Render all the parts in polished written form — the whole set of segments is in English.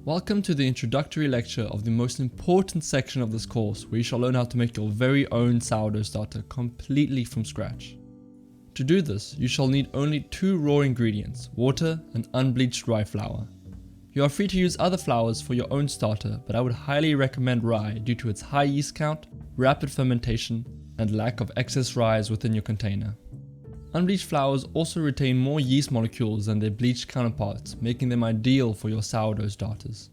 Welcome to the introductory lecture of the most important section of this course, where you shall learn how to make your very own sourdough starter completely from scratch. To do this, you shall need only 2 raw ingredients, water and unbleached rye flour. You are free to use other flours for your own starter, but I would highly recommend rye due to its high yeast count, rapid fermentation, and lack of excess ryes within your container. Unbleached flours also retain more yeast molecules than their bleached counterparts, making them ideal for your sourdough starters.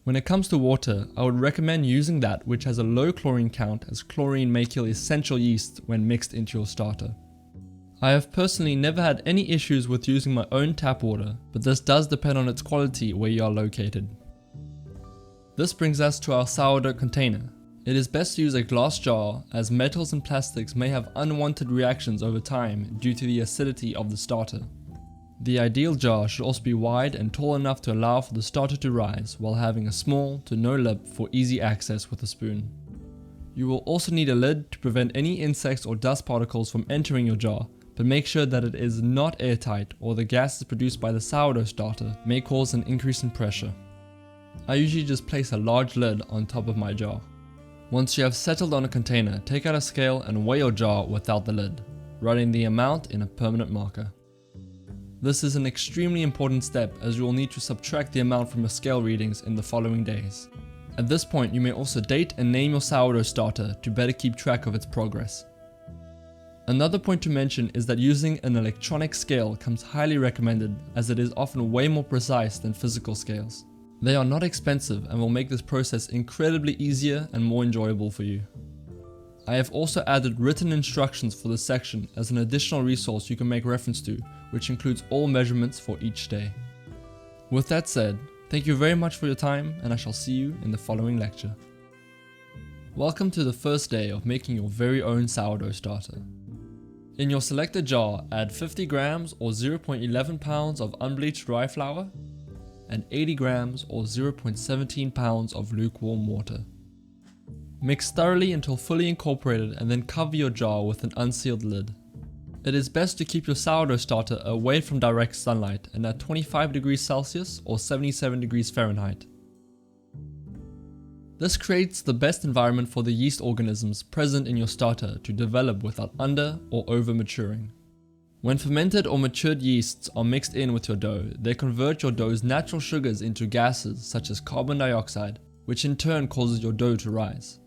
When it comes to water, I would recommend using that which has a low chlorine count, as chlorine may kill essential yeast when mixed into your starter. I have personally never had any issues with using my own tap water, but this does depend on its quality where you are located. This brings us to our sourdough container. It is best to use a glass jar, as metals and plastics may have unwanted reactions over time due to the acidity of the starter. The ideal jar should also be wide and tall enough to allow for the starter to rise, while having a small to no lip for easy access with a spoon. You will also need a lid to prevent any insects or dust particles from entering your jar, but make sure that it is not airtight, or the gases produced by the sourdough starter may cause an increase in pressure. I usually just place a large lid on top of my jar. Once you have settled on a container, take out a scale and weigh your jar without the lid, writing the amount in a permanent marker. This is an extremely important step, as you will need to subtract the amount from your scale readings in the following days. At this point, you may also date and name your sourdough starter to better keep track of its progress. Another point to mention is that using an electronic scale comes highly recommended, as it is often way more precise than physical scales. They are not expensive and will make this process incredibly easier and more enjoyable for you. I have also added written instructions for this section as an additional resource you can make reference to, which includes all measurements for each day. With that said, thank you very much for your time, and I shall see you in the following lecture. Welcome to the first day of making your very own sourdough starter. In your selected jar, add 50 grams or 0.11 pounds of unbleached rye flour and 80 grams or 0.17 pounds of lukewarm water. Mix thoroughly until fully incorporated, and then cover your jar with an unsealed lid. It is best to keep your sourdough starter away from direct sunlight and at 25 degrees Celsius or 77 degrees Fahrenheit. This creates the best environment for the yeast organisms present in your starter to develop without under or over maturing. When fermented or matured yeasts are mixed in with your dough, they convert your dough's natural sugars into gases such as carbon dioxide, which in turn causes your dough to rise.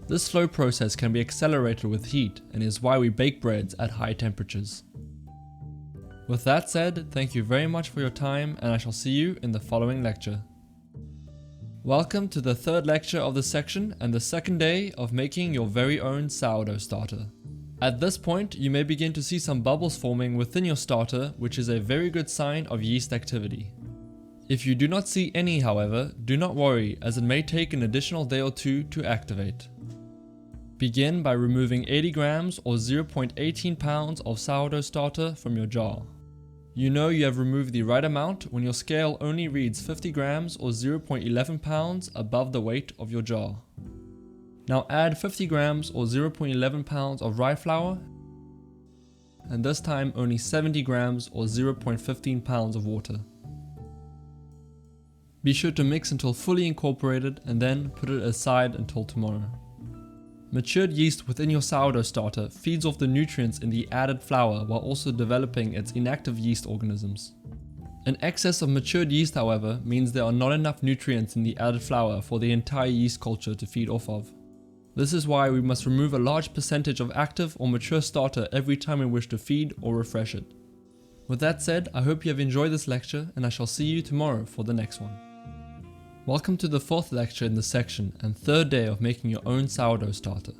This slow process can be accelerated with heat, and is why we bake breads at high temperatures. With that said, thank you very much for your time, and I shall see you in the following lecture. Welcome to the third lecture of this section and the second day of making your very own sourdough starter. At this point, you may begin to see some bubbles forming within your starter, which is a very good sign of yeast activity. If you do not see any, however, do not worry, as it may take an additional day or 2 to activate. Begin by removing 80 grams or 0.18 pounds of sourdough starter from your jar. You know you have removed the right amount when your scale only reads 50 grams or 0.11 pounds above the weight of your jar. Now add 50 grams or 0.11 pounds of rye flour, and this time only 70 grams or 0.15 pounds of water. Be sure to mix until fully incorporated, and then put it aside until tomorrow. Matured yeast within your sourdough starter feeds off the nutrients in the added flour while also developing its inactive yeast organisms. An excess of matured yeast, however, means there are not enough nutrients in the added flour for the entire yeast culture to feed off of. This is why we must remove a large percentage of active or mature starter every time we wish to feed or refresh it. With that said, I hope you have enjoyed this lecture, and I shall see you tomorrow for the next one. Welcome to the fourth lecture in this section and third day of making your own sourdough starter.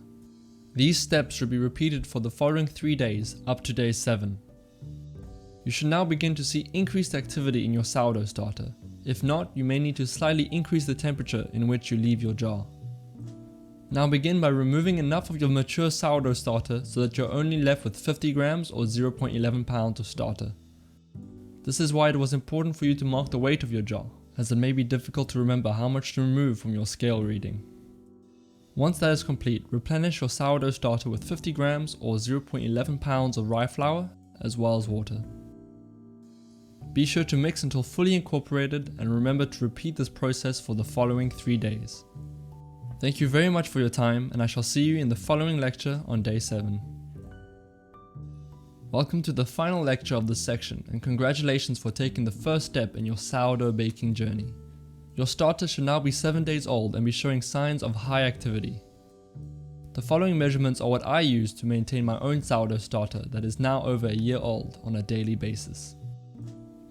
These steps should be repeated for the following 3 days up to day 7. You should now begin to see increased activity in your sourdough starter. If not, you may need to slightly increase the temperature in which you leave your jar. Now begin by removing enough of your mature sourdough starter so that you're only left with 50 grams or 0.11 pounds of starter. This is why it was important for you to mark the weight of your jar, as it may be difficult to remember how much to remove from your scale reading. Once that is complete, replenish your sourdough starter with 50 grams or 0.11 pounds of rye flour, as well as water. Be sure to mix until fully incorporated and remember to repeat this process for the following 3 days. Thank you very much for your time, and I shall see you in the following lecture on day 7. Welcome to the final lecture of this section, and congratulations for taking the first step in your sourdough baking journey. Your starter should now be 7 days old and be showing signs of high activity. The following measurements are what I use to maintain my own sourdough starter that is now over a year old on a daily basis.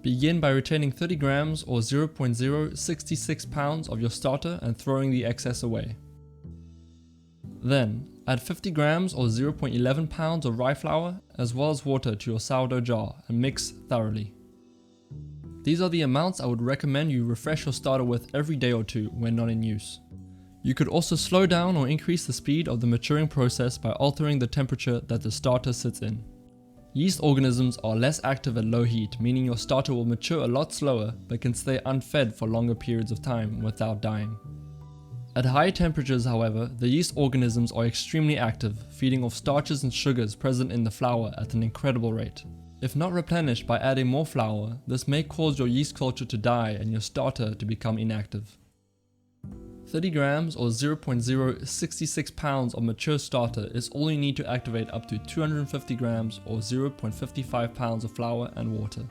Begin by retaining 30 grams or 0.066 pounds of your starter and throwing the excess away. Then, add 50 grams or 0.11 pounds of rye flour as well as water to your sourdough jar and mix thoroughly. These are the amounts I would recommend you refresh your starter with every day or two when not in use. You could also slow down or increase the speed of the maturing process by altering the temperature that the starter sits in. Yeast organisms are less active at low heat, meaning your starter will mature a lot slower but can stay unfed for longer periods of time without dying. At high temperatures, however, the yeast organisms are extremely active, feeding off starches and sugars present in the flour at an incredible rate. If not replenished by adding more flour, this may cause your yeast culture to die and your starter to become inactive. 30 grams or 0.066 pounds of mature starter is all you need to activate up to 250 grams or 0.55 pounds of flour and water.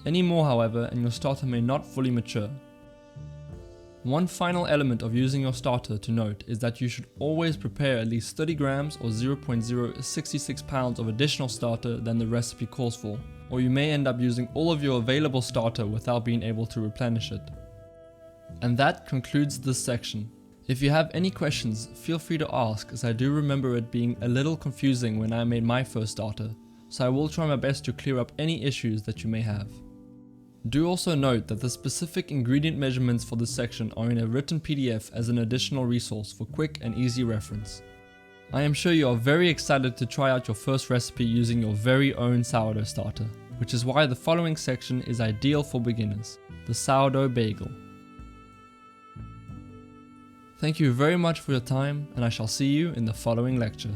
Any more, however, and your starter may not fully mature. One final element of using your starter to note is that you should always prepare at least 30 grams or 0.066 pounds of additional starter than the recipe calls for, or you may end up using all of your available starter without being able to replenish it. And that concludes this section. If you have any questions, feel free to ask, as I do remember it being a little confusing when I made my first starter, so I will try my best to clear up any issues that you may have. Do also note that the specific ingredient measurements for this section are in a written PDF as an additional resource for quick and easy reference. I am sure you are very excited to try out your first recipe using your very own sourdough starter, which is why the following section is ideal for beginners, the sourdough bagel. Thank you very much for your time, and I shall see you in the following lecture.